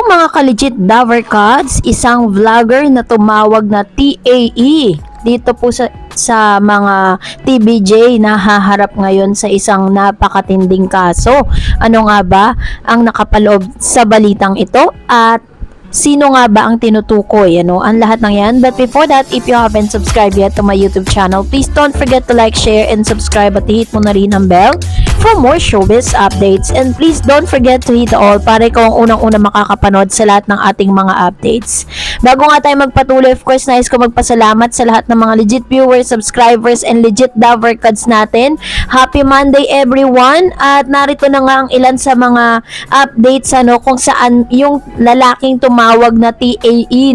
mga ka-legit Davercods, isang vlogger na tumawag na TAE dito po sa mga TBJ na haharap ngayon sa isang napakatinding kaso. Ano nga ba ang nakapaloob sa balitang ito at sino nga ba ang tinutukoy? Ang lahat ng yan. But before that, if you haven't subscribed yet to my YouTube channel, please don't forget to like, share, and subscribe at hit mo na rin ang bell for more showbiz updates. And please don't forget to hit all para ikaw ang unang-una makakapanood sa lahat ng ating mga updates. Bago nga tayo magpatuloy, of course, nais ko magpasalamat sa lahat ng mga legit viewers, subscribers, and legit Davercods natin. Happy Monday everyone! At narito na nga ang ilan sa mga updates kung saan yung lalaking tumawag na TAE,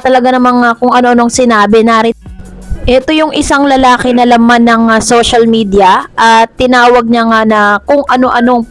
talaga namang kung ano-anong sinabi. Narito ito yung isang lalaki na laman ng social media at tinawag niya nga na kung ano-anong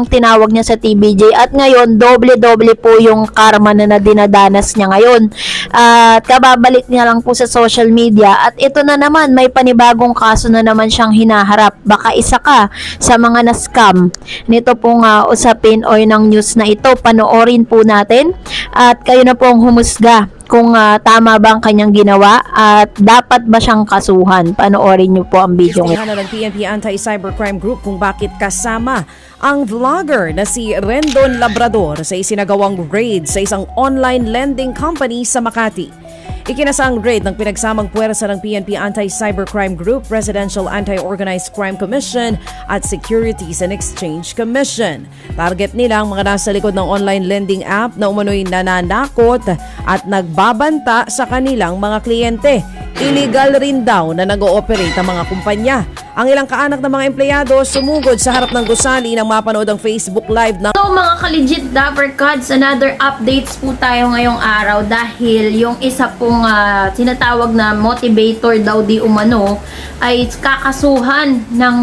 tinawag niya sa TBJ at ngayon doble-doble po yung karma na dinadanas niya ngayon. At kababalik niya lang po sa social media at ito na naman, may panibagong kaso na naman siyang hinaharap. Baka isa ka sa mga na-scam nito pong usapin o ng news na ito. Panoorin po natin at kayo na po ang humusga kung tama ba ang kanyang ginawa at dapat ba siyang kasuhan. Panoorin niyo po ang video. Istihan na ng PNP Anti-Cybercrime Group kung bakit kasama ang vlogger na si Rendon Labrador sa isinagawang raid sa isang online lending company sa Makati. Ikinasa ang raid ng pinagsamang puwersa ng PNP Anti-Cybercrime Group, Presidential Anti-Organized Crime Commission at Securities and Exchange Commission. Target nila ang mga nasa likod ng online lending app na umano'y nananakot at nagbabanta sa kanilang mga kliyente. Illegal rin daw na nag-ooperate ang mga kumpanya. Ang ilang kaanak ng mga empleyado sumugod sa harap ng gusali nang mapanood ang Facebook Live ng... So mga ka-legit Davercods, another updates po tayo ngayong araw dahil yung isa pong tinatawag na motivator daw di umano ay kakasuhan ng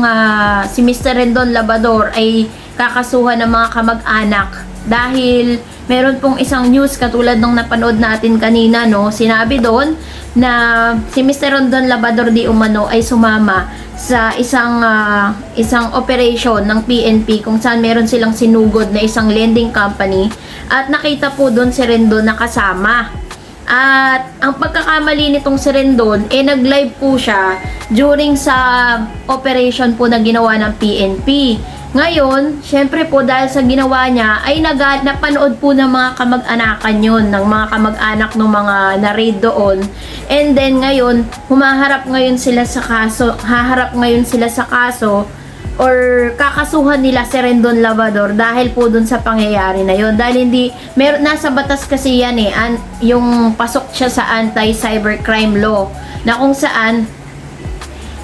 si Mr. Rendon Labrador ay kakasuhan ng mga kamag-anak dahil meron pong isang news katulad ng napanood natin kanina, sinabi doon na si Mr. Rendon Labrador di umano ay sumama sa isang operation ng PNP kung saan meron silang sinugod na isang lending company at nakita po doon si Rendon nakasama. At ang pagkakamali nitong si Rendon, nag-live po siya during sa operation po na ginawa ng PNP. Ngayon, syempre po dahil sa ginawa niya ay napanood po ng mga kamag-anakan yun, ng mga kamag-anak ng mga na-raid doon. And then ngayon, haharap ngayon sila sa kaso or kakasuhan nila si Rendon Labrador dahil po dun sa pangyayari na yun. Dahil nasa batas kasi yan yung pasok siya sa anti-cybercrime law na kung saan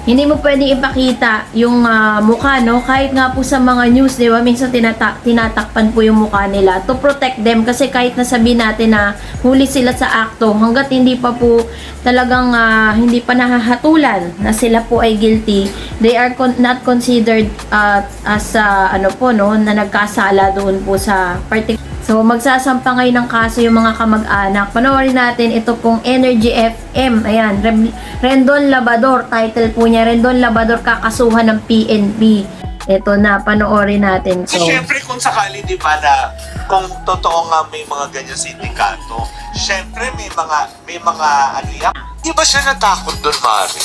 hindi mo pwedeng ipakita yung mukha, kahit nga po sa mga news, di ba, minsan tinatakpan po yung mukha nila to protect them kasi kahit nasabihin natin na huli sila sa akto, hanggat hindi pa po talagang hindi pa nahahatulan na sila po ay guilty, they are not considered as na nagkasala doon po sa particular. So, magsasampa ngayon ng kaso yung mga kamag-anak. Panoorin natin ito pong Energy FM. Ayan, Rendon Labrador. Title po niya, Rendon Labrador kakasuhan ng PNP. Ito na, panoorin natin. So, syempre kung sakali, di ba, na kung totoo nga may mga ganyan sindikato, syempre may mga ano yan. Di ba siya natakot doon, Mari?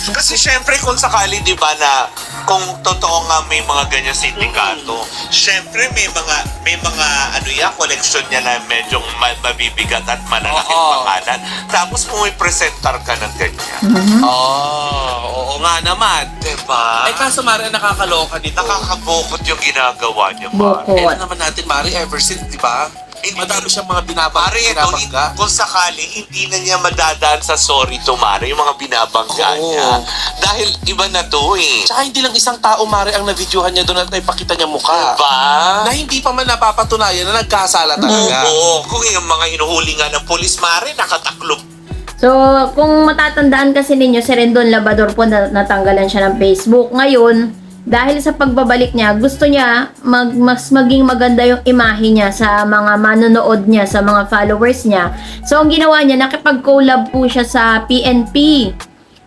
Kasi syempre kung sakali, di ba, na kung totoo nga may mga ganyan sindikato, syempre may mga ano yan, collection niya na medyo mabibigat at malalaking pangalan. Tapos kung may presentar ka ng ganyan. Oo nga naman. Diba? Ay kaso Mari, nakakaloka dito. Nakakabukot yung ginagawa niya, Mari. Bukot. Kailan naman natin, Mari, ever since, di ba? Madami siyang mga Mari, binabangga. kung sakali, hindi na niya madadaan sa sorry to Mari, yung mga binabangga niya. Dahil iba na to eh. Tsaka hindi lang isang tao, Mari, ang na-videohan niya doon at naipakita niya mukha. Diba? Na hindi pa man napapatunayan na nagkasala talaga. Oo, kung yung mga hinuhuli nga ng polis, Mari, nakataklob. So, kung matatandaan kasi ninyo, si Rendon Labrador po natanggalan siya ng Facebook. Ngayon, dahil sa pagbabalik niya, gusto niya mas maging maganda yung imahe niya sa mga manonood niya, sa mga followers niya. So, ang ginawa niya, nakipag-collab po siya sa PNP.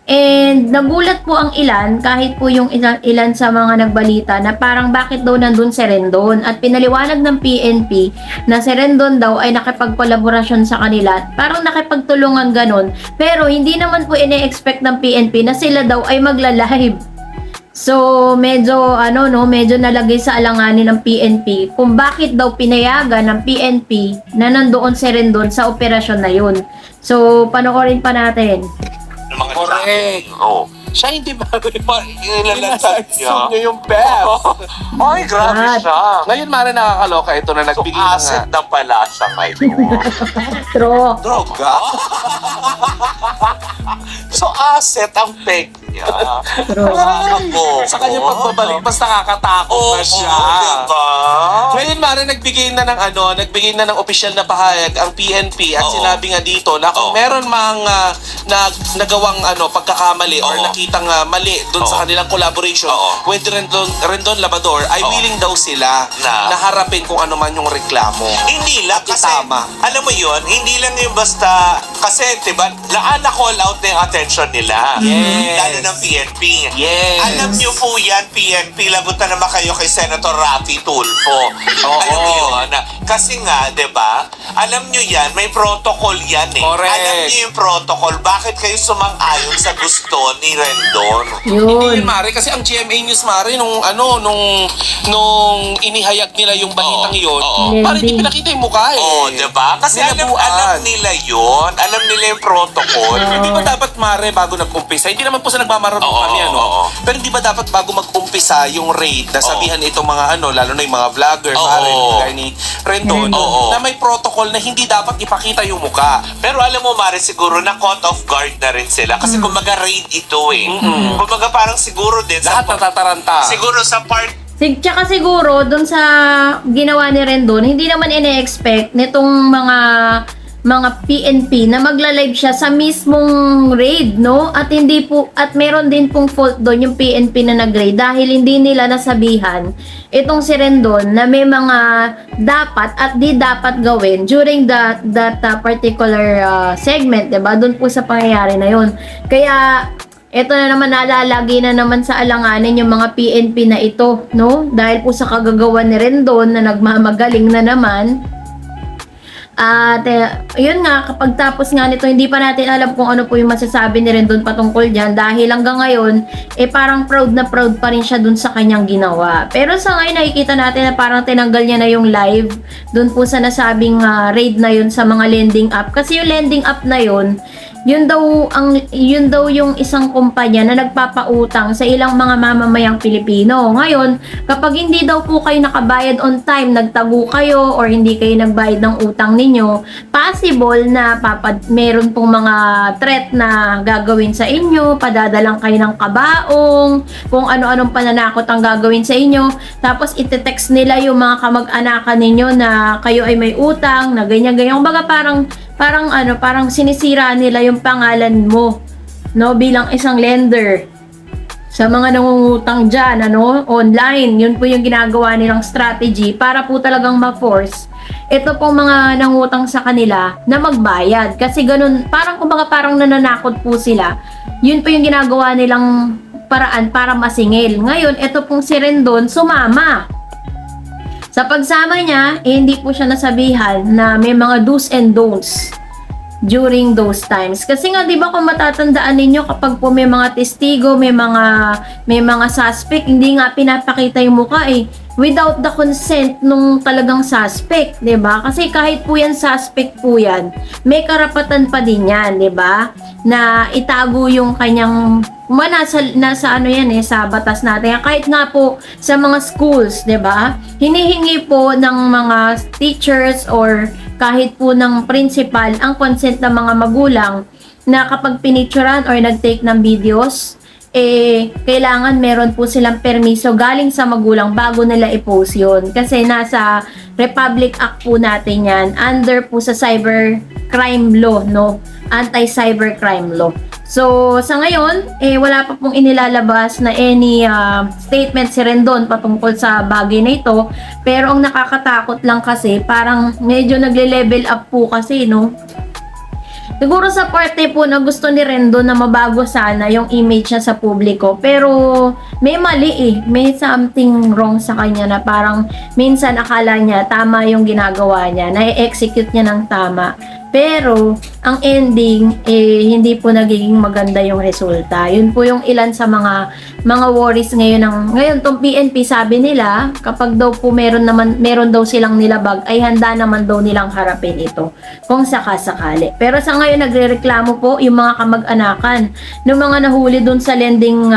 And nagulat po ang ilan, kahit po yung ilan sa mga nagbalita na parang bakit daw nandun si Rendon, at pinaliwanag ng PNP na si Rendon daw ay nakipagkolaborasyon sa kanila, parang nakipagtulungan ganon, pero hindi naman po ine-expect ng PNP na sila daw ay magla-live. So, medyo medyo nalagay sa alanganin ng PNP kung bakit daw pinayagan ng PNP na nandoon si Rendon sa operasyon na yun. So, panoorin pa natin. Ng mga Correct. Oh. Siya hindi ba Ilalatag niya. Inasasum niya yung best. Ay, grabe God. siya. Ngayon, Mare, nakakaloka ito na So, nagbigay na nga. asset na pala siya ngayon. True. Droga. So, asset ang peg niya. True. Nakakabo. Sa kanyang pagbabalik, mas nakakatakot na siya. Diba? Ngayon, Mare, nagbigay na ng opisyal na pahayag ang PNP at Oo. sinabi nga dito na kung Oo. meron mang nagawang pagkakamali or Oo. nakitang mali doon Oo. sa kanilang collaboration Oo. with Rendon Labrador ay Oo. willing daw sila Na? na harapin kung ano man yung reklamo. Hindi lang kasi, Tama. alam mo yun, hindi lang yung basta, kasi diba, na-call out na yung attention nila. Yes. Lalo ng PNP. Yes. Alam niyo po yan, PNP, lagot na naman kayo kay Senator Raffy Tulfo. Oo. Alam niyo yun? Kasi nga, diba, alam niyo yan, may protocol yan eh. Correct. Alam niyo yung protocol, bakit kayo sumang-ayon sa gusto ni Rendon? Hindi Yun. yun, Mare, kasi ang GMA News, Mare, nung inihayag nila yung balitang Oo. yun, Oo. parang hindi Landing. pinakita yung mukha eh. Oh, diba? Kasi Nilabuan. alam nila yun. Alam nila yung protocol. Hindi ba dapat, Mare, bago nag-umpisa, hindi naman po sa nagmamarunong Oo, kami, oo. pero hindi ba dapat bago mag-umpisa yung raid, na sabihan itong mga lalo na yung mga vlogger, Oo. Mare, gaya ni Rendon, Oo. na may protocol na hindi dapat ipakita yung mukha. Pero alam mo, Mare, siguro na caught off guard na rin sila. Kasi kumaga raid ito eh. Mm-mm. Kumaga parang siguro din Lahat natataranta. siguro sa part Tsaka siguro, dun sa ginawa ni Rendon, hindi naman ine-expect nitong mga PNP na magla-live siya sa mismong raid, no? At meron din pong fault doon yung PNP na nag-raid dahil hindi nila nasabihan itong si Rendon na may mga dapat at di dapat gawin during that particular segment, 'di ba? Doon po sa pangyayari na 'yon. Kaya ito na naman, nalalagi na naman sa alanganin yung mga PNP na ito, no? Dahil po sa kagagawa ni Rendon na nagmamagaling na naman. At yun nga, kapag tapos nga nito, hindi pa natin alam kung ano po yung masasabi ni Rendon patungkol dyan. Dahil hanggang ngayon, parang proud na proud pa rin siya dun sa kanyang ginawa. Pero sa ngayon, nakikita natin na parang tinanggal niya na yung live dun po sa nasabing raid na yun sa mga lending app. Kasi yung lending app na yun, yun daw yung isang kumpanya na nagpapautang sa ilang mga mamamayang Pilipino. Ngayon, kapag hindi daw po kayo nakabayad on time, nagtago kayo or hindi kayo nagbayad ng utang ninyo, possible na meron pong mga threat na gagawin sa inyo, padadalang kayo ng kabaong, kung ano-anong pananakot ang gagawin sa inyo. Tapos ite-text nila yung mga kamag-anakan ninyo na kayo ay may utang, na ganyan-ganyan. Kumbaga parang sinisira nila yung pangalan mo, no, bilang isang lender sa mga nangungutang dyan, online. Yun po yung ginagawa nilang strategy para po talagang ma-force ito pong mga nangutang sa kanila na magbayad. Kasi ganun, parang nananakot po sila. Yun po yung ginagawa nilang paraan para masingil. Ngayon, ito pong si Rendon sumama. Sa pagsama niya, hindi po siya nasabihan na may mga do's and don'ts during those times. Kasi nga, di ba, kung matatandaan ninyo, kapag po may mga testigo, may mga suspect, hindi nga pinapakita yung mukha without the consent nung talagang suspect, di ba? Kasi kahit po yan suspect po yan, may karapatan pa din yan, di ba? Na itago yung kanyang nasa sa batas natin. Kahit nga po sa mga schools, 'di ba? Hinihingi po ng mga teachers or kahit po ng principal ang consent ng mga magulang na kapag pinicturean or nag-take ng videos, kailangan meron po silang permiso galing sa magulang bago nila i-post yun. Kasi nasa Republic Act po natin yan, under po sa cybercrime law, no? Anti-cybercrime law. So, sa ngayon, wala pa pong inilalabas na any statement si Rendon patungkol sa bagay na ito. Pero ang nakakatakot lang kasi, parang medyo nagle-level up po kasi, no? Siguro sa parte po na gusto ni Rendon na mabago sana yung image niya sa publiko. Pero may mali eh. May something wrong sa kanya na parang minsan akala niya tama yung ginagawa niya. Na-execute niya ng tama. Pero ang ending hindi po nagiging maganda yung resulta. Yun po yung ilan sa mga worries ngayon tong PNP, sabi nila kapag daw po meron daw silang nilabag ay handa naman daw nilang harapin ito kung sakasakali. Pero sa ngayon nagrereklamo po yung mga kamag-anakan ng mga nahuli dun sa lending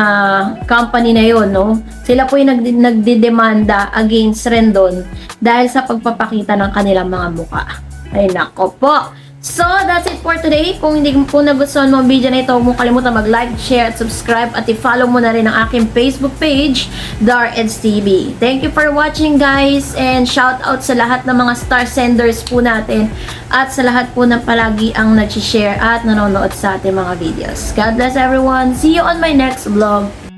company na yun, no? Sila po yung nagdidemanda against Rendon dahil sa pagpapakita ng kanilang mga muka. Ay nako po. So, that's it for today. Kung hindi po nagustuhan mo ang video na ito, huwag mo kalimutan mag-like, share, at subscribe. At i-follow mo na rin ang aking Facebook page, Dareds TV. Thank you for watching, guys. And shout out sa lahat ng mga star senders po natin. At sa lahat po na palagi ang nag-share at nanonood sa ating mga videos. God bless everyone. See you on my next vlog.